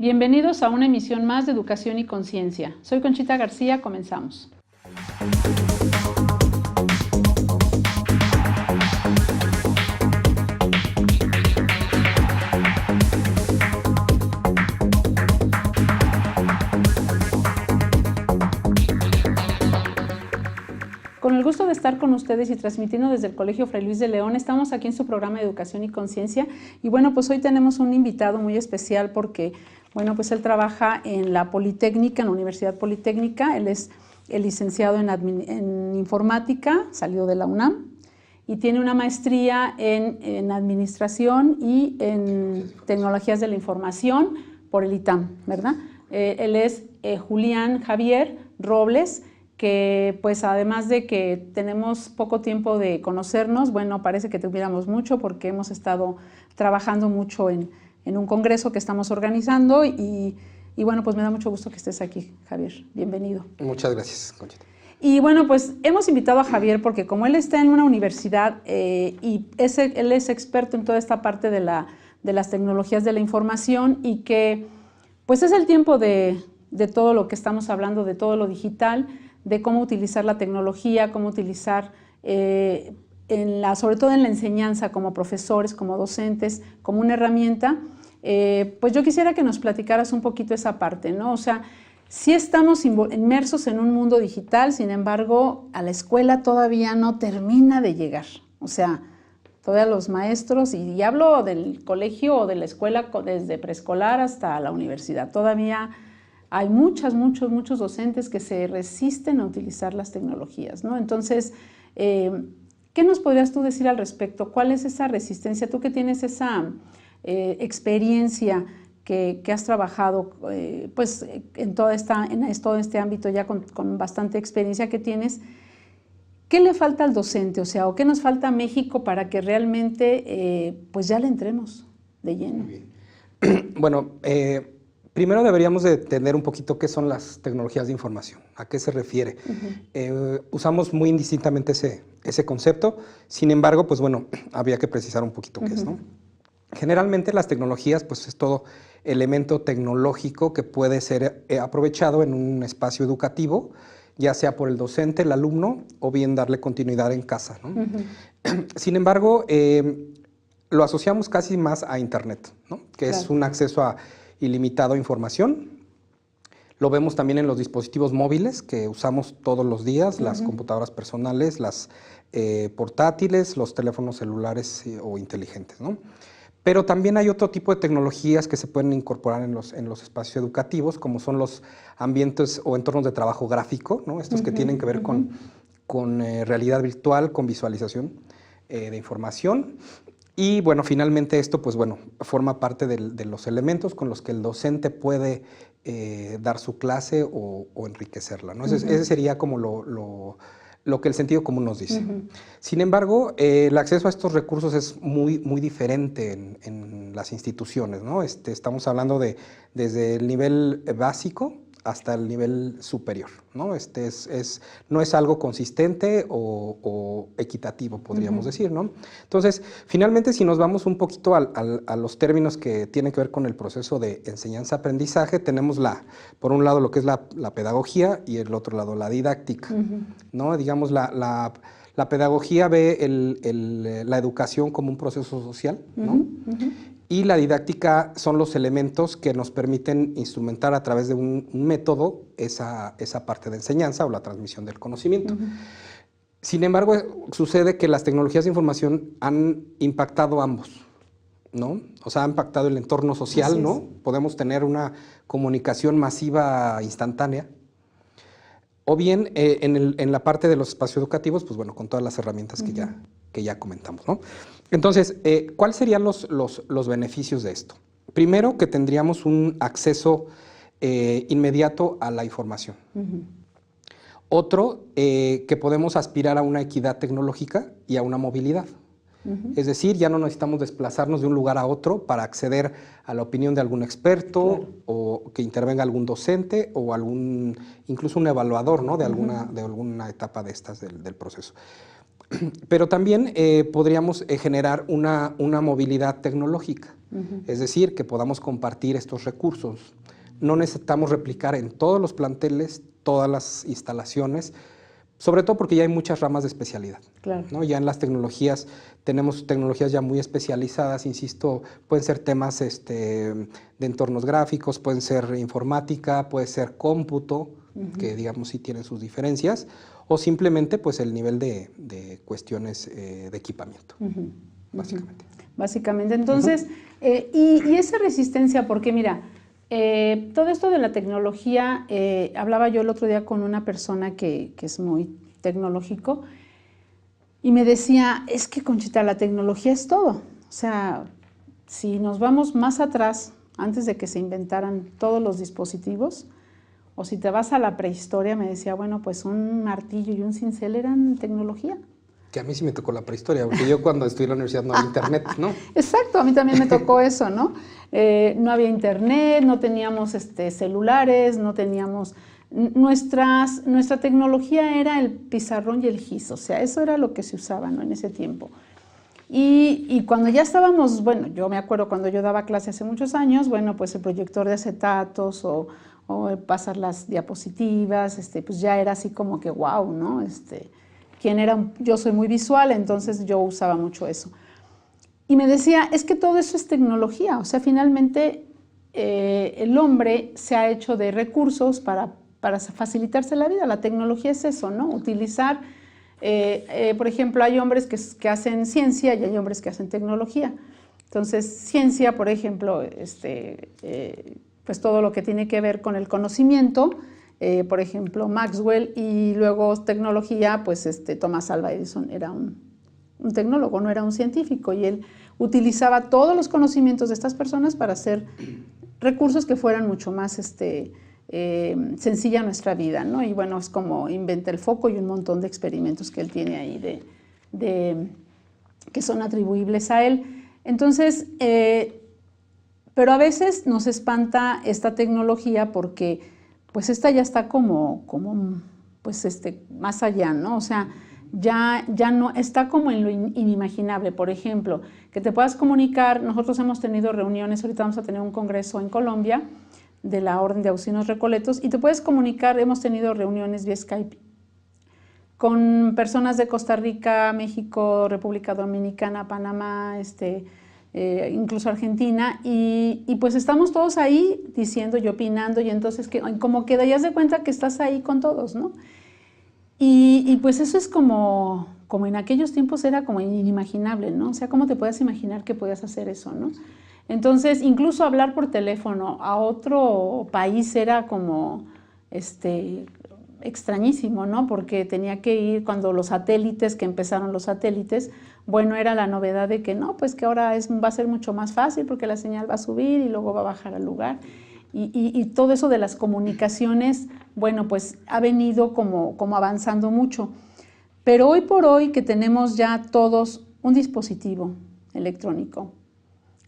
Bienvenidos a una emisión más de Educación y Conciencia. Soy Conchita García, comenzamos. Con el gusto de estar con ustedes y transmitiendo desde el Colegio Fray Luis de León, estamos aquí en su programa de Educación y Conciencia. Y bueno, pues hoy tenemos un invitado muy especial porque, bueno, pues él trabaja en la Politécnica, en la Universidad Politécnica. Él es el licenciado en Informática, salió de la UNAM, y tiene una maestría en Administración y en Tecnologías de la Información por el ITAM, ¿verdad? Él es Julián Javier Robles, que pues además de que tenemos poco tiempo de conocernos, bueno, parece que tuviéramos mucho porque hemos estado trabajando mucho en un congreso que estamos organizando y bueno, pues me da mucho gusto que estés aquí, Javier. Bienvenido. Muchas gracias, Conchita. Y bueno, pues hemos invitado a Javier porque como él está en una universidad y él es experto en toda esta parte de las tecnologías de la información y que pues es el tiempo de todo lo que estamos hablando, de todo lo digital, de cómo utilizar la tecnología, cómo utilizar, sobre todo en la enseñanza como profesores, como docentes, como una herramienta. Pues yo quisiera que nos platicaras un poquito esa parte, ¿no? O sea, sí estamos inmersos en un mundo digital, sin embargo, a la escuela todavía no termina de llegar. O sea, todavía los maestros, y hablo del colegio o de la escuela desde preescolar hasta la universidad, todavía hay muchos docentes que se resisten a utilizar las tecnologías, ¿no? Entonces, ¿qué nos podrías tú decir al respecto? ¿Cuál es esa resistencia? Tú que tienes esa experiencia que has trabajado pues, en todo este ámbito ya con bastante experiencia que tienes, ¿qué le falta al docente? O sea, ¿o qué nos falta a México para que realmente pues ya le entremos de lleno? Muy bien. Bueno, primero deberíamos de entender un poquito qué son las tecnologías de información, a qué se refiere. Usamos muy indistintamente ese concepto, sin embargo, pues bueno, habría que precisar un poquito qué es, ¿no? Generalmente las tecnologías, pues es todo elemento tecnológico que puede ser aprovechado en un espacio educativo, ya sea por el docente, el alumno, o bien darle continuidad en casa, ¿no? Sin embargo, lo asociamos casi más a Internet, ¿no? Que claro, es un acceso ilimitado a información. Lo vemos también en los dispositivos móviles que usamos todos los días, las computadoras personales, las portátiles, los teléfonos celulares o inteligentes, ¿no? Pero también hay otro tipo de tecnologías que se pueden incorporar en los espacios educativos, como son los ambientes o entornos de trabajo gráfico, ¿no? Estos que tienen que ver con realidad virtual, con visualización de información. Y bueno, finalmente esto, pues bueno, forma parte de los elementos con los que el docente puede dar su clase o enriquecerla, ¿no? Ese sería como lo que el sentido común nos dice. Sin embargo, el acceso a estos recursos es muy diferente en las instituciones, ¿no? Estamos hablando desde el nivel básico hasta el nivel superior, ¿no? No es algo consistente o equitativo, podríamos decir, ¿no? Entonces, finalmente, si nos vamos un poquito a los términos que tienen que ver con el proceso de enseñanza-aprendizaje, tenemos por un lado lo que es la pedagogía y el otro lado la didáctica, ¿no? Digamos, la pedagogía ve la educación como un proceso social, ¿no? Y la didáctica son los elementos que nos permiten instrumentar a través de un método esa parte de enseñanza o la transmisión del conocimiento. Sin embargo, sucede que las tecnologías de información han impactado ambos, ¿no? O sea, han impactado el entorno social, ¿no? Podemos tener una comunicación masiva instantánea. O bien, en la parte de los espacios educativos, pues bueno, con todas las herramientas que ya comentamos, ¿no? Entonces, ¿cuáles serían los beneficios de esto? Primero, que tendríamos un acceso inmediato a la información. Otro, que podemos aspirar a una equidad tecnológica y a una movilidad. Es decir, ya no necesitamos desplazarnos de un lugar a otro para acceder a la opinión de algún experto, o que intervenga algún docente o incluso un evaluador, ¿no? de alguna etapa de estas del proceso. Pero también podríamos generar una movilidad tecnológica, es decir, que podamos compartir estos recursos. No necesitamos replicar en todos los planteles, todas las instalaciones, sobre todo porque ya hay muchas ramas de especialidad. Claro. ¿No? Ya en las tecnologías, tenemos tecnologías ya muy especializadas, insisto, pueden ser temas de entornos gráficos, pueden ser informática, puede ser cómputo, que digamos sí tienen sus diferencias, o simplemente pues el nivel de cuestiones de equipamiento, básicamente. Básicamente, entonces, y esa resistencia, porque mira, todo esto de la tecnología, hablaba yo el otro día con una persona que es muy tecnológico y me decía, es que Conchita, la tecnología es todo. O sea, si nos vamos más atrás, antes de que se inventaran todos los dispositivos, o si te vas a la prehistoria, me decía, bueno, pues un martillo y un cincel eran tecnología. Que a mí sí me tocó la prehistoria, porque yo cuando estudié en la universidad no había internet, ¿no? Exacto, a mí también me tocó eso, ¿no? No había internet, no teníamos celulares, no teníamos... Nuestra tecnología era el pizarrón y el gis, o sea, eso era lo que se usaba, ¿no? En ese tiempo. Y cuando ya estábamos, bueno, yo me acuerdo cuando yo daba clase hace muchos años, bueno, pues el proyector de acetatos o pasar las diapositivas, pues ya era así como que wow, ¿no? Yo soy muy visual, entonces yo usaba mucho eso. Y me decía, es que todo eso es tecnología, o sea, finalmente el hombre se ha hecho de recursos para facilitarse la vida. La tecnología es eso, ¿no? Utilizar, por ejemplo, hay hombres que hacen ciencia y hay hombres que hacen tecnología. Entonces, ciencia, por ejemplo, pues todo lo que tiene que ver con el conocimiento, por ejemplo, Maxwell, y luego tecnología, pues Thomas Alva Edison era un tecnólogo, no era un científico, y él utilizaba todos los conocimientos de estas personas para hacer recursos que fueran mucho más sencilla nuestra vida, ¿no? Y bueno, es como inventa el foco y un montón de experimentos que él tiene ahí que son atribuibles a él. Entonces, pero a veces nos espanta esta tecnología porque pues esta ya está como pues más allá, ¿no? O sea, ya no, está como en lo inimaginable. Por ejemplo, que te puedas comunicar, nosotros hemos tenido reuniones, ahorita vamos a tener un congreso en Colombia de la Orden de Agustinos Recoletos, y te puedes comunicar, hemos tenido reuniones vía Skype con personas de Costa Rica, México, República Dominicana, Panamá, incluso Argentina, y pues estamos todos ahí diciendo y opinando, y entonces como que das de cuenta que estás ahí con todos, ¿no? Y pues eso es como en aquellos tiempos era como inimaginable, ¿no? O sea, ¿cómo te puedes imaginar que puedas hacer eso, ¿no? Entonces, incluso hablar por teléfono a otro país era como extrañísimo, ¿no? Porque tenía que ir cuando que empezaron los satélites, bueno, era la novedad de que no, pues que ahora va a ser mucho más fácil porque la señal va a subir y luego va a bajar al lugar. Y todo eso de las comunicaciones, bueno, pues ha venido como avanzando mucho. Pero hoy por hoy que tenemos ya todos un dispositivo electrónico,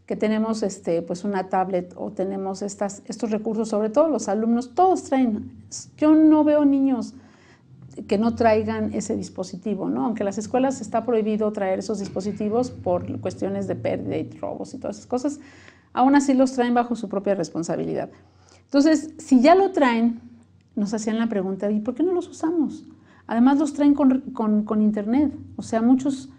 que tenemos pues una tablet o tenemos estos recursos, sobre todo los alumnos, todos traen. Yo no veo niños que no traigan ese dispositivo, ¿no? Aunque en las escuelas está prohibido traer esos dispositivos por cuestiones de pérdida y robos y todas esas cosas, aún así los traen bajo su propia responsabilidad. Entonces, si ya lo traen, nos hacían la pregunta, ¿y por qué no los usamos? Además los traen con internet, o sea, muchos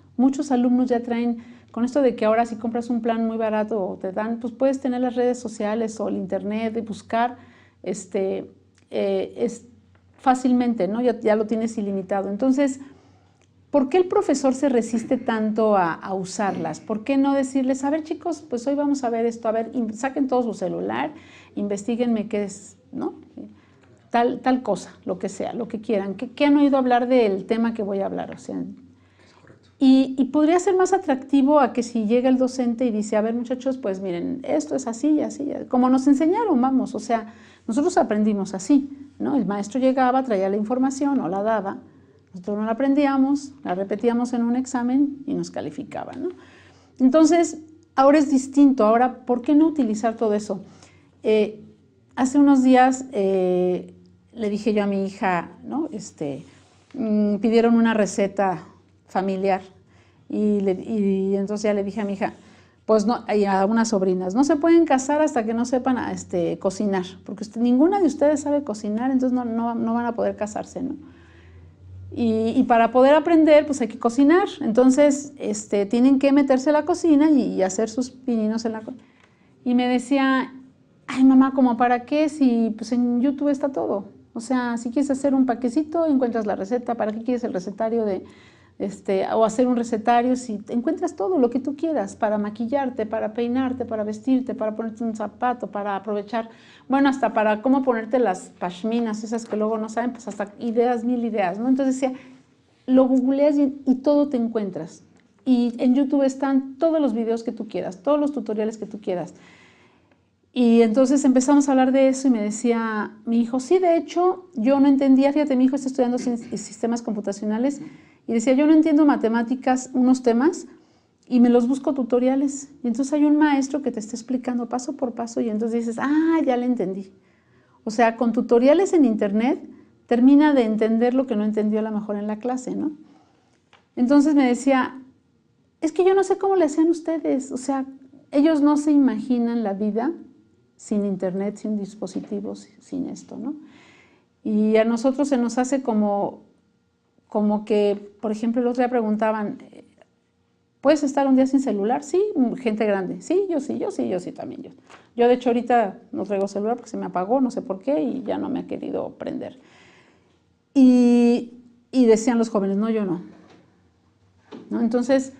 alumnos ya traen, con esto de que ahora si compras un plan muy barato te dan, pues puedes tener las redes sociales o el internet de buscar, es fácilmente, ¿no? Ya lo tienes ilimitado. Entonces, ¿por qué el profesor se resiste tanto a usarlas? ¿Por qué no decirles, a ver chicos, pues hoy vamos a ver esto, a ver, saquen todo su celular, investiguenme qué es, ¿no? Tal cosa, lo que sea, lo que quieran. ¿Qué han oído hablar del tema que voy a hablar? O sea, y podría ser más atractivo a que si llega el docente y dice, a ver muchachos, pues miren, esto es así y así, como nos enseñaron, vamos, o sea, nosotros aprendimos así, ¿no? El maestro llegaba, traía la información o la daba, nosotros no la aprendíamos, la repetíamos en un examen y nos calificaban, ¿no? Entonces, ahora es distinto. Ahora, ¿por qué no utilizar todo eso? Hace unos días le dije yo a mi hija, ¿no? Pidieron una receta familiar. Y entonces ya le dije a mi hija, pues no, y a unas sobrinas, no se pueden casar hasta que no sepan cocinar, porque ninguna de ustedes sabe cocinar, entonces no van a poder casarse, ¿no? Y para poder aprender, pues hay que cocinar. Entonces, tienen que meterse a la cocina y hacer sus pininos en la cocina. Y me decía, ay, mamá, ¿cómo para qué? Si pues en YouTube está todo. O sea, si quieres hacer un paquecito, encuentras la receta. ¿Para qué quieres el recetario o hacer un recetario? Si encuentras todo lo que tú quieras para maquillarte, para peinarte, para vestirte, para ponerte un zapato, para aprovechar, bueno, hasta para cómo ponerte las pashminas, esas que luego no saben, pues hasta ideas, 1000 ideas, ¿no? Entonces decía, lo googleas y todo te encuentras. Y en YouTube están todos los videos que tú quieras, todos los tutoriales que tú quieras. Y entonces empezamos a hablar de eso y me decía mi hijo, sí, de hecho, yo no entendía, fíjate, mi hijo está estudiando sistemas computacionales y decía, yo no entiendo matemáticas, unos temas, y me los busco tutoriales. Y entonces hay un maestro que te está explicando paso por paso y entonces dices, ya le entendí. O sea, con tutoriales en internet termina de entender lo que no entendió a lo mejor en la clase, ¿no? Entonces me decía, es que yo no sé cómo le hacían ustedes, o sea, ellos no se imaginan la vida sin internet, sin dispositivos, sin esto, ¿no? Y a nosotros se nos hace como que, por ejemplo, el otro día preguntaban, ¿puedes estar un día sin celular? Sí, gente grande. Sí, yo sí también. Yo de hecho ahorita no traigo celular porque se me apagó, no sé por qué, y ya no me ha querido prender. Y decían los jóvenes, no, yo no. ¿No? Entonces,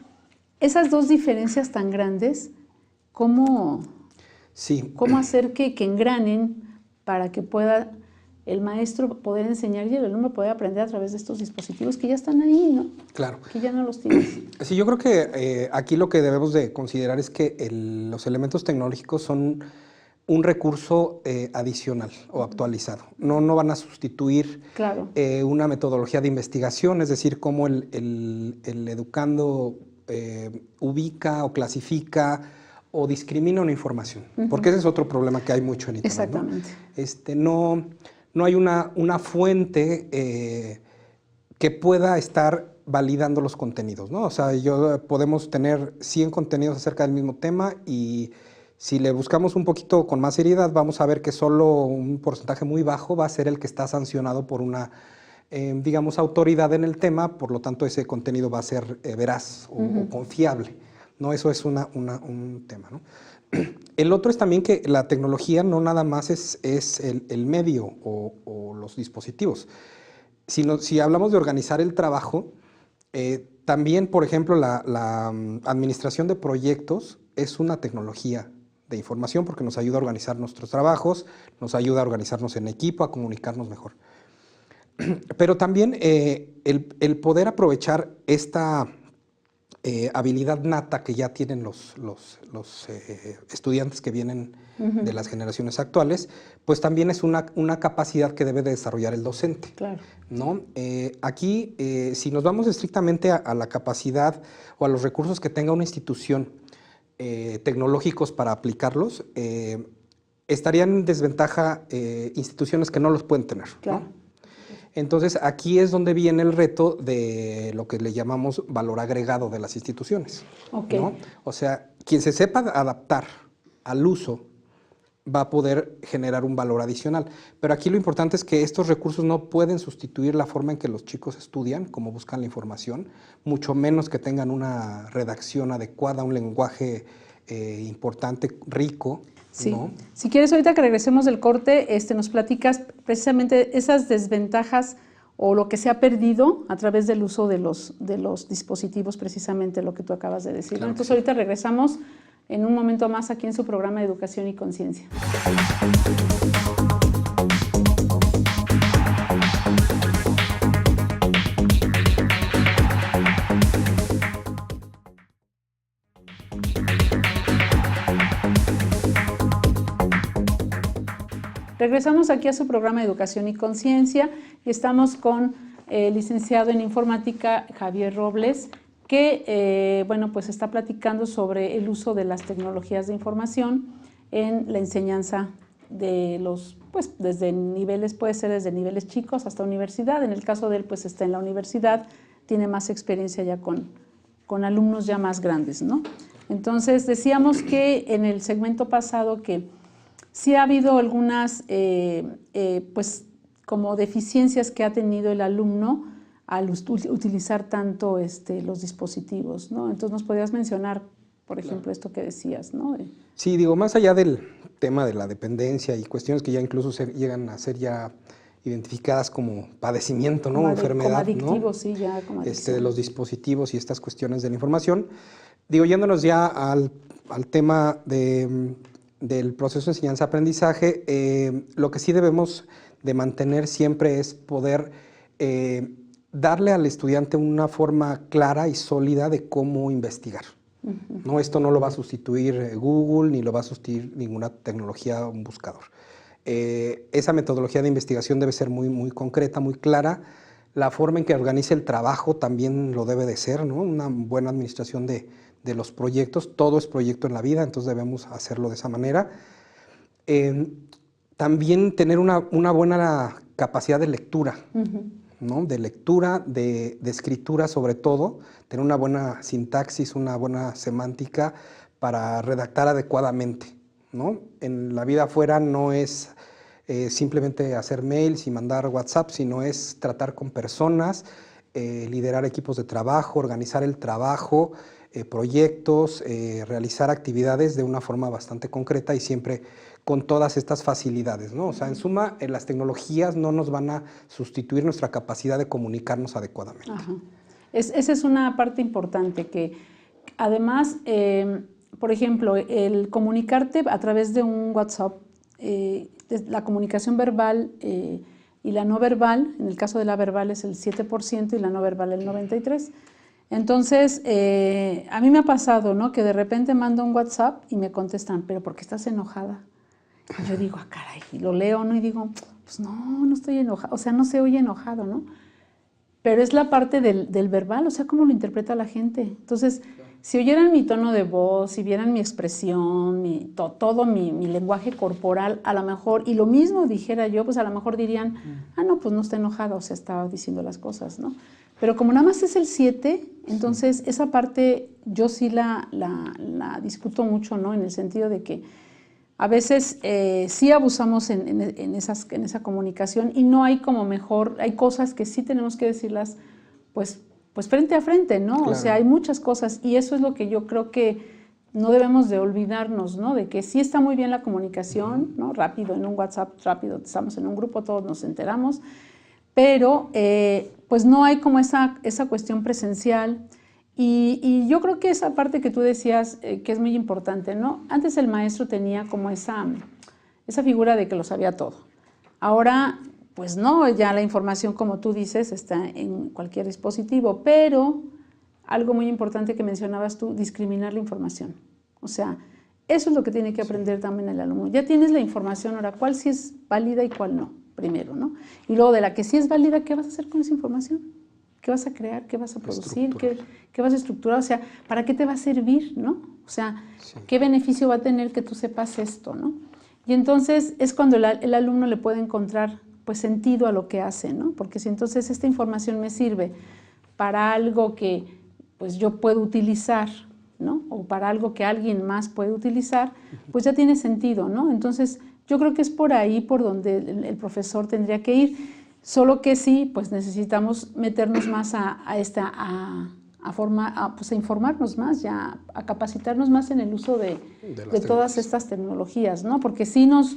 esas dos diferencias tan grandes, ¿cómo hacer que engranen para que pueda el maestro poder enseñar y el alumno poder aprender a través de estos dispositivos que ya están ahí, ¿no? Claro. Que ya no los tienes. Sí, yo creo que aquí lo que debemos de considerar es que los elementos tecnológicos son un recurso adicional o actualizado. No van a sustituir una metodología de investigación, es decir, cómo el educando ubica o clasifica o discrimina una información, porque ese es otro problema que hay mucho en Internet. Exactamente. No hay una fuente que pueda estar validando los contenidos, ¿no? O sea, podemos tener 100 contenidos acerca del mismo tema y si le buscamos un poquito con más seriedad, vamos a ver que solo un porcentaje muy bajo va a ser el que está sancionado por una, digamos, autoridad en el tema, por lo tanto ese contenido va a ser veraz o confiable, ¿no? Eso es un tema, ¿no? El otro es también que la tecnología no nada más es el medio o los dispositivos. Si hablamos de organizar el trabajo, también, por ejemplo, la administración de proyectos es una tecnología de información porque nos ayuda a organizar nuestros trabajos, nos ayuda a organizarnos en equipo, a comunicarnos mejor. Pero también el poder aprovechar esta habilidad nata que ya tienen los estudiantes que vienen de las generaciones actuales, pues también es una capacidad que debe de desarrollar el docente. Claro. ¿No? Aquí, si nos vamos estrictamente a la capacidad o a los recursos que tenga una institución tecnológicos para aplicarlos, estarían en desventaja instituciones que no los pueden tener. Claro. ¿No? Entonces, aquí es donde viene el reto de lo que le llamamos valor agregado de las instituciones. ¿No? O sea, quien se sepa adaptar al uso va a poder generar un valor adicional. Pero aquí lo importante es que estos recursos no pueden sustituir la forma en que los chicos estudian, cómo buscan la información, mucho menos que tengan una redacción adecuada, un lenguaje importante, rico. Sí. ¿No? Si quieres, ahorita que regresemos del corte, nos platicas precisamente esas desventajas o lo que se ha perdido a través del uso de los dispositivos, precisamente lo que tú acabas de decir. Claro. Entonces, ahorita regresamos en un momento más aquí en su programa de Educación y Conciencia. Regresamos aquí a su programa de Educación y Conciencia y estamos con el licenciado en Informática Javier Robles, que pues está platicando sobre el uso de las tecnologías de información en la enseñanza de desde niveles, puede ser desde niveles chicos hasta universidad. En el caso de él, pues está en la universidad tiene más experiencia ya con alumnos ya más grandes, ¿no? Entonces, decíamos que en el segmento pasado que sí ha habido algunas, pues, como deficiencias que ha tenido el alumno al utilizar tanto los dispositivos, ¿no? Entonces, ¿nos podrías mencionar, por ejemplo, esto que decías, ¿no? Sí, digo, más allá del tema de la dependencia y cuestiones que ya incluso llegan a ser ya identificadas como padecimiento, ¿no? Enfermedad, como adictivos, ¿no? sí, ya como adicción. De los dispositivos y estas cuestiones de la información. Digo, yéndonos ya al tema del proceso de enseñanza-aprendizaje, lo que sí debemos de mantener siempre es poder darle al estudiante una forma clara y sólida de cómo investigar. ¿No? Esto no lo va a sustituir Google, ni lo va a sustituir ninguna tecnología o un buscador. Esa metodología de investigación debe ser muy, muy concreta, muy clara. La forma en que organice el trabajo también lo debe de ser, ¿no? Una buena administración de los proyectos. Todo es proyecto en la vida, entonces debemos hacerlo de esa manera. También tener una buena capacidad de lectura, ¿no? De lectura, de escritura sobre todo, tener una buena sintaxis, una buena semántica para redactar adecuadamente, ¿no? En la vida afuera no es simplemente hacer mails y mandar WhatsApp, sino es tratar con personas, liderar equipos de trabajo, organizar el trabajo, proyectos, realizar actividades de una forma bastante concreta y siempre con todas estas facilidades, ¿no? O sea, en suma, las tecnologías no nos van a sustituir nuestra capacidad de comunicarnos adecuadamente. Ajá. Esa es una parte importante que además, por ejemplo, el comunicarte a través de un WhatsApp, la comunicación verbal y la no verbal, en el caso de la verbal es el 7% y la no verbal el 93%. Entonces, a mí me ha pasado, ¿no? Que de repente mando un WhatsApp y me contestan, ¿pero por qué estás enojada? Y yo digo, caray, y lo leo, ¿no? Y digo, pues no estoy enojada, o sea, no se oye enojado, ¿no? Pero es la parte del verbal, o sea, cómo lo interpreta la gente. Entonces, si oyeran mi tono de voz, si vieran mi expresión, todo mi lenguaje corporal, a lo mejor, y lo mismo dijera yo, pues a lo mejor dirían, no, pues no está enojada, o sea, estaba diciendo las cosas, ¿no? Pero como nada más es el 7, entonces esa parte yo sí la discuto mucho, ¿no? En el sentido de que a veces sí abusamos en esa comunicación y no hay como mejor, hay cosas que sí tenemos que decirlas pues frente a frente, ¿no? Claro. O sea, hay muchas cosas y eso es lo que yo creo que no debemos de olvidarnos, ¿no? De que sí está muy bien la comunicación, ¿no? Rápido, en un WhatsApp, rápido, estamos en un grupo, todos nos enteramos, pero pues no hay como esa cuestión presencial. Y yo creo que esa parte que tú decías que es muy importante, ¿no? Antes el maestro tenía como esa figura de que lo sabía todo. Ahora, pues no, ya la información, como tú dices, está en cualquier dispositivo, pero algo muy importante que mencionabas tú, discriminar la información. O sea, eso es lo que tiene que aprender también el alumno. Ya tienes la información, ahora, ¿cuál sí es válida y cuál no? Primero, ¿no? Y luego de la que sí es válida, ¿qué vas a hacer con esa información? ¿Qué vas a crear? ¿Qué vas a producir? ¿Qué vas a estructurar? O sea, ¿para qué te va a servir? ¿No? O sea, sí. ¿Qué beneficio va a tener que tú sepas esto? ¿No? Y entonces es cuando el alumno le puede encontrar pues, sentido a lo que hace, ¿no? Porque si entonces esta información me sirve para algo que pues, yo puedo utilizar, ¿no? O para algo que alguien más puede utilizar, pues ya tiene sentido, ¿no? Entonces yo creo que es por ahí por donde el profesor tendría que ir. Solo que sí, pues necesitamos meternos más a informarnos más, ya a capacitarnos más en el uso de todas estas tecnologías, ¿no? Porque sí nos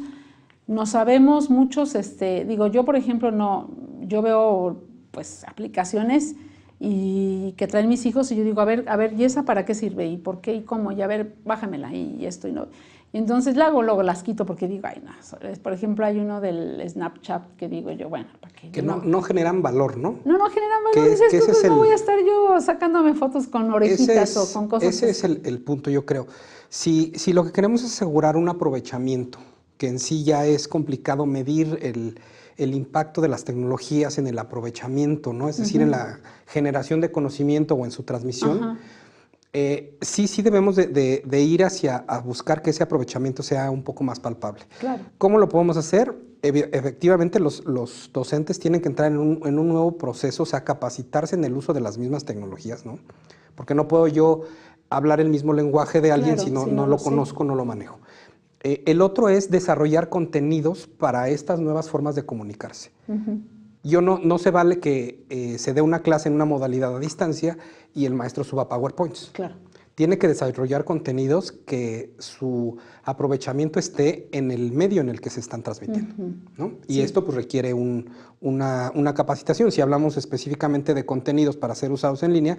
sabemos muchos, digo, yo por ejemplo yo veo pues aplicaciones y que traen mis hijos y yo digo, a ver, ¿y esa para qué sirve? ¿Y por qué? ¿Y cómo? Y a ver, bájamela y esto y no. Y entonces luego las quito porque digo, ay, no. Por ejemplo, hay uno del Snapchat que digo yo, bueno, ¿para qué? Que no generan valor, ¿no? No generan valor. Dices, no voy a estar yo sacándome fotos con orejitas o con cosas. Ese es el punto, yo creo. Si lo que queremos es asegurar un aprovechamiento, que en sí ya es complicado medir el impacto de las tecnologías en el aprovechamiento, ¿no? Es decir, en la generación de conocimiento o en su transmisión. Sí debemos de ir a buscar que ese aprovechamiento sea un poco más palpable. Claro. ¿Cómo lo podemos hacer? Efectivamente, los docentes tienen que entrar en un nuevo proceso, o sea, capacitarse en el uso de las mismas tecnologías, ¿no? Porque no puedo yo hablar el mismo lenguaje de alguien si no lo conozco, no lo manejo. El otro es desarrollar contenidos para estas nuevas formas de comunicarse. No se vale que se dé una clase en una modalidad a distancia y el maestro suba PowerPoints. Claro. Tiene que desarrollar contenidos que su aprovechamiento esté en el medio en el que se están transmitiendo, ¿no? Y esto pues requiere una capacitación. Si hablamos específicamente de contenidos para ser usados en línea,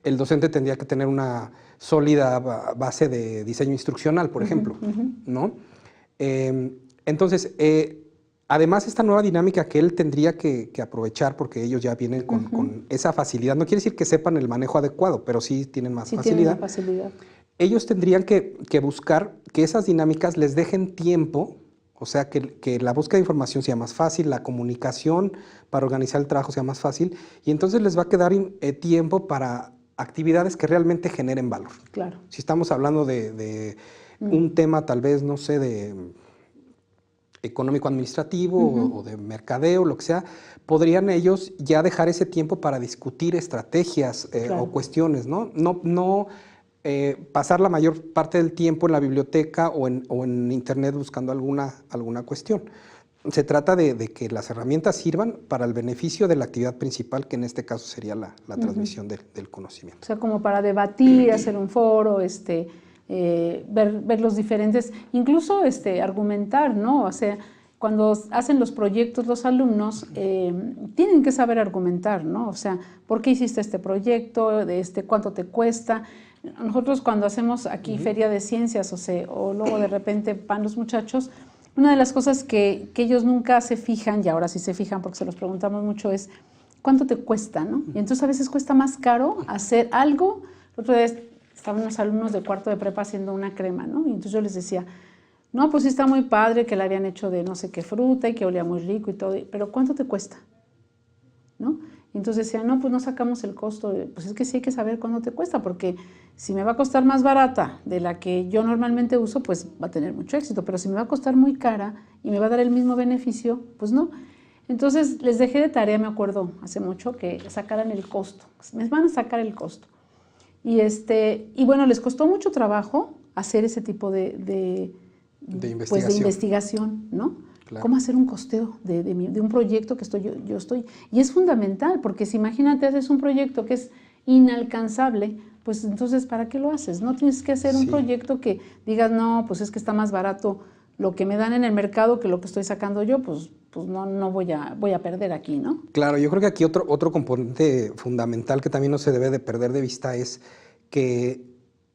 el docente tendría que tener una sólida base de diseño instruccional, por ejemplo, ¿no? Entonces, además, esta nueva dinámica que él tendría que aprovechar, porque ellos ya vienen con esa facilidad, no quiere decir que sepan el manejo adecuado, pero sí tienen más facilidad. Tienen facilidad. Ellos tendrían que buscar que esas dinámicas les dejen tiempo, o sea, que la búsqueda de información sea más fácil, la comunicación para organizar el trabajo sea más fácil, y entonces les va a quedar tiempo para actividades que realmente generen valor. Claro. Si estamos hablando de un tema tal vez, no sé, de económico-administrativo o de mercadeo, lo que sea, podrían ellos ya dejar ese tiempo para discutir estrategias o cuestiones, ¿no? No pasar la mayor parte del tiempo en la biblioteca o en internet buscando alguna cuestión. Se trata de que las herramientas sirvan para el beneficio de la actividad principal, que en este caso sería la transmisión del conocimiento. O sea, como para debatir, hacer un foro, ver los diferentes, incluso argumentar, ¿no? O sea, cuando hacen los proyectos los alumnos tienen que saber argumentar, ¿no? O sea, ¿por qué hiciste este proyecto? ¿Cuánto te cuesta? Nosotros cuando hacemos aquí feria de ciencias o luego de repente van los muchachos, una de las cosas que ellos nunca se fijan, y ahora sí se fijan porque se los preguntamos mucho, es ¿cuánto te cuesta, no? Y entonces a veces cuesta más caro hacer algo. El otro día estaban unos alumnos de cuarto de prepa haciendo una crema, ¿no? Y entonces yo les decía, no, pues sí está muy padre, que la habían hecho de no sé qué fruta y que olía muy rico y todo, pero ¿cuánto te cuesta? ¿No? Y entonces decían, no, pues no sacamos el costo. Pues es que sí hay que saber cuánto te cuesta, porque si me va a costar más barata de la que yo normalmente uso, pues va a tener mucho éxito, pero si me va a costar muy cara y me va a dar el mismo beneficio, pues no. Entonces les dejé de tarea, me acuerdo hace mucho, que sacaran el costo. Me van a sacar el costo. Y bueno, les costó mucho trabajo hacer ese tipo de investigación, ¿no? Claro. ¿Cómo hacer un costeo de un proyecto que yo estoy? Y es fundamental, porque si imagínate, haces un proyecto que es inalcanzable, pues entonces, ¿para qué lo haces? No tienes que hacer un proyecto que digas, no, pues es que está más barato lo que me dan en el mercado que lo que estoy sacando yo, pues no voy a perder aquí, ¿no? Claro, yo creo que aquí otro componente fundamental que también no se debe de perder de vista es que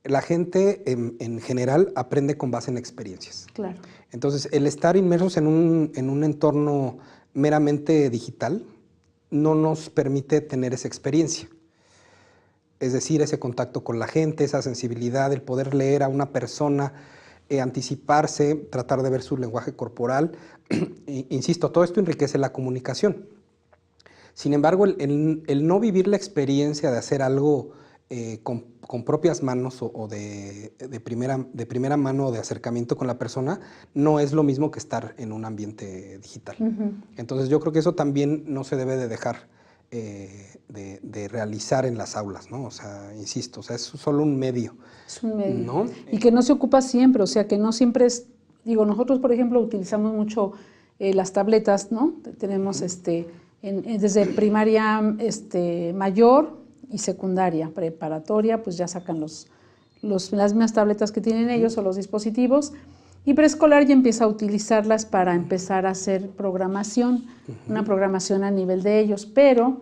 la gente en general aprende con base en experiencias. Claro. Entonces, el estar inmersos en un entorno meramente digital no nos permite tener esa experiencia. Es decir, ese contacto con la gente, esa sensibilidad, el poder leer a una persona, anticiparse, tratar de ver su lenguaje corporal. Insisto, todo esto enriquece la comunicación. Sin embargo, el no vivir la experiencia de hacer algo con propias manos o de primera mano de acercamiento con la persona, no es lo mismo que estar en un ambiente digital. Entonces yo creo que eso también no se debe de dejar de realizar en las aulas, ¿no? O sea, insisto, o sea, es solo un medio. Es un medio. ¿No? Y que no se ocupa siempre, o sea, que no siempre es, digo, nosotros por ejemplo utilizamos mucho las tabletas, ¿no? Tenemos desde primaria mayor y secundaria, preparatoria, pues ya sacan las mismas tabletas que tienen ellos o los dispositivos, y preescolar ya empieza a utilizarlas para empezar a hacer programación, una programación a nivel de ellos, pero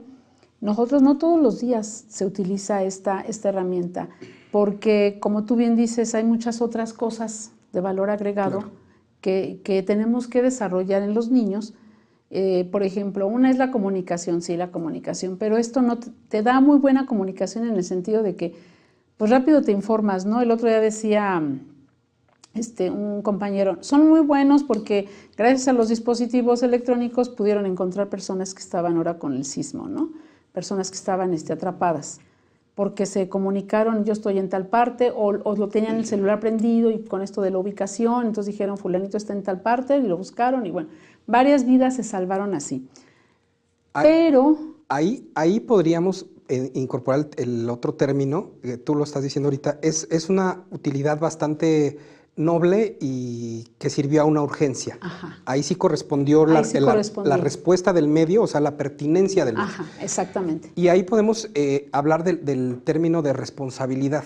nosotros no todos los días se utiliza esta herramienta, porque como tú bien dices, hay muchas otras cosas de valor agregado, claro, que tenemos que desarrollar en los niños. Por ejemplo, una es la comunicación, sí, la comunicación, pero esto no te da muy buena comunicación en el sentido de que pues rápido te informas, ¿no? El otro día decía un compañero, son muy buenos porque gracias a los dispositivos electrónicos pudieron encontrar personas que estaban ahora con el sismo, ¿no? Personas que estaban atrapadas. porque se comunicaron, yo estoy en tal parte, o lo tenían el celular prendido y con esto de la ubicación, entonces dijeron fulanito está en tal parte y lo buscaron y bueno, varias vidas se salvaron así. Pero... Ahí podríamos incorporar el otro término, que tú lo estás diciendo ahorita, es una utilidad bastante noble y que sirvió a una urgencia. Ajá. Ahí sí correspondió la respuesta del medio, o sea, la pertinencia del medio. Ajá, exactamente. Y ahí podemos hablar del término de responsabilidad,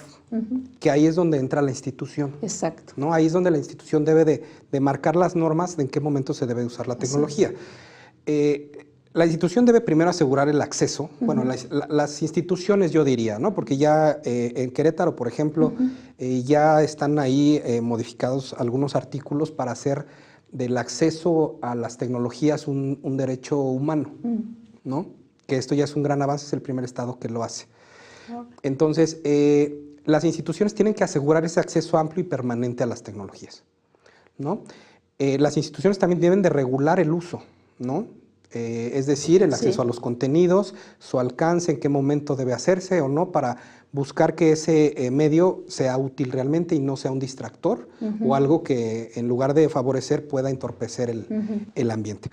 que ahí es donde entra la institución. Exacto. ¿No? Ahí es donde la institución debe de marcar las normas de en qué momento se debe usar la tecnología. La institución debe primero asegurar el acceso, bueno, las instituciones yo diría, ¿no? Porque ya en Querétaro, por ejemplo, ya están ahí modificados algunos artículos para hacer del acceso a las tecnologías un derecho humano, ¿no? Que esto ya es un gran avance, es el primer estado que lo hace. Entonces, las instituciones tienen que asegurar ese acceso amplio y permanente a las tecnologías, ¿no? Las instituciones también deben de regular el uso, ¿no? Es decir, el acceso a los contenidos, su alcance, en qué momento debe hacerse o no, para buscar que ese medio sea útil realmente y no sea un distractor o algo que en lugar de favorecer pueda entorpecer el ambiente.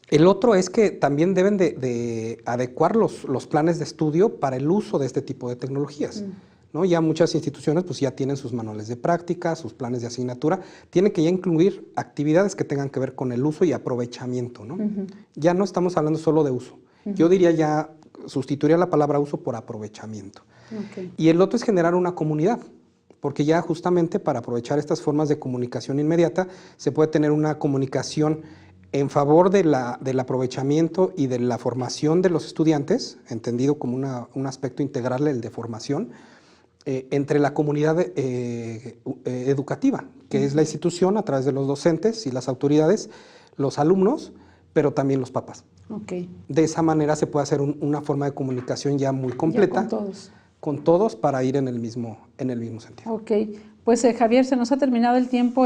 El otro es que también deben de adecuar los planes de estudio para el uso de este tipo de tecnologías. ¿No? Ya muchas instituciones pues ya tienen sus manuales de práctica, sus planes de asignatura, tienen que ya incluir actividades que tengan que ver con el uso y aprovechamiento, ¿no? Ya no estamos hablando solo de uso. Yo diría ya, sustituiría la palabra uso por aprovechamiento. Y el otro es generar una comunidad, porque ya justamente para aprovechar estas formas de comunicación inmediata se puede tener una comunicación en favor del aprovechamiento y de la formación de los estudiantes, entendido como un aspecto integral, el de formación, entre la comunidad educativa, que es la institución a través de los docentes y las autoridades, los alumnos, pero también los papás. De esa manera se puede hacer una forma de comunicación ya muy completa. Ya con todos. Con todos para ir en el mismo sentido. Ok, pues Javier, se nos ha terminado el tiempo,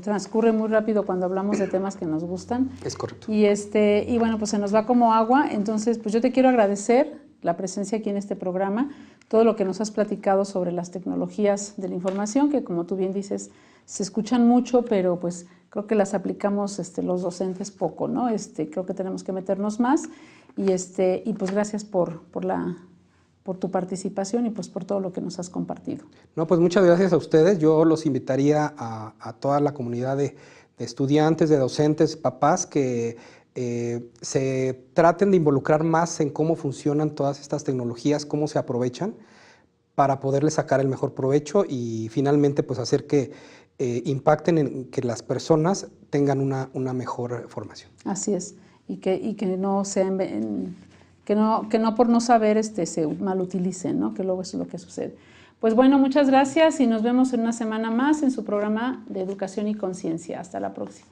transcurre muy rápido cuando hablamos de temas que nos gustan. Es correcto. Y bueno, pues se nos va como agua, entonces pues yo te quiero agradecer la presencia aquí en este programa, todo lo que nos has platicado sobre las tecnologías de la información, que como tú bien dices, se escuchan mucho, pero pues creo que las aplicamos los docentes poco, ¿no? Creo que tenemos que meternos más y pues gracias por tu participación y pues por todo lo que nos has compartido. No, pues muchas gracias a ustedes. Yo los invitaría a toda la comunidad de estudiantes, de docentes, papás que se traten de involucrar más en cómo funcionan todas estas tecnologías, cómo se aprovechan para poderles sacar el mejor provecho y finalmente pues hacer que impacten en que las personas tengan una mejor formación. Así es, y que no sean, que no por no saber se malutilicen, ¿no? Que luego eso es lo que sucede. Pues bueno, muchas gracias y nos vemos en una semana más en su programa de Educación y Conciencia. Hasta la próxima.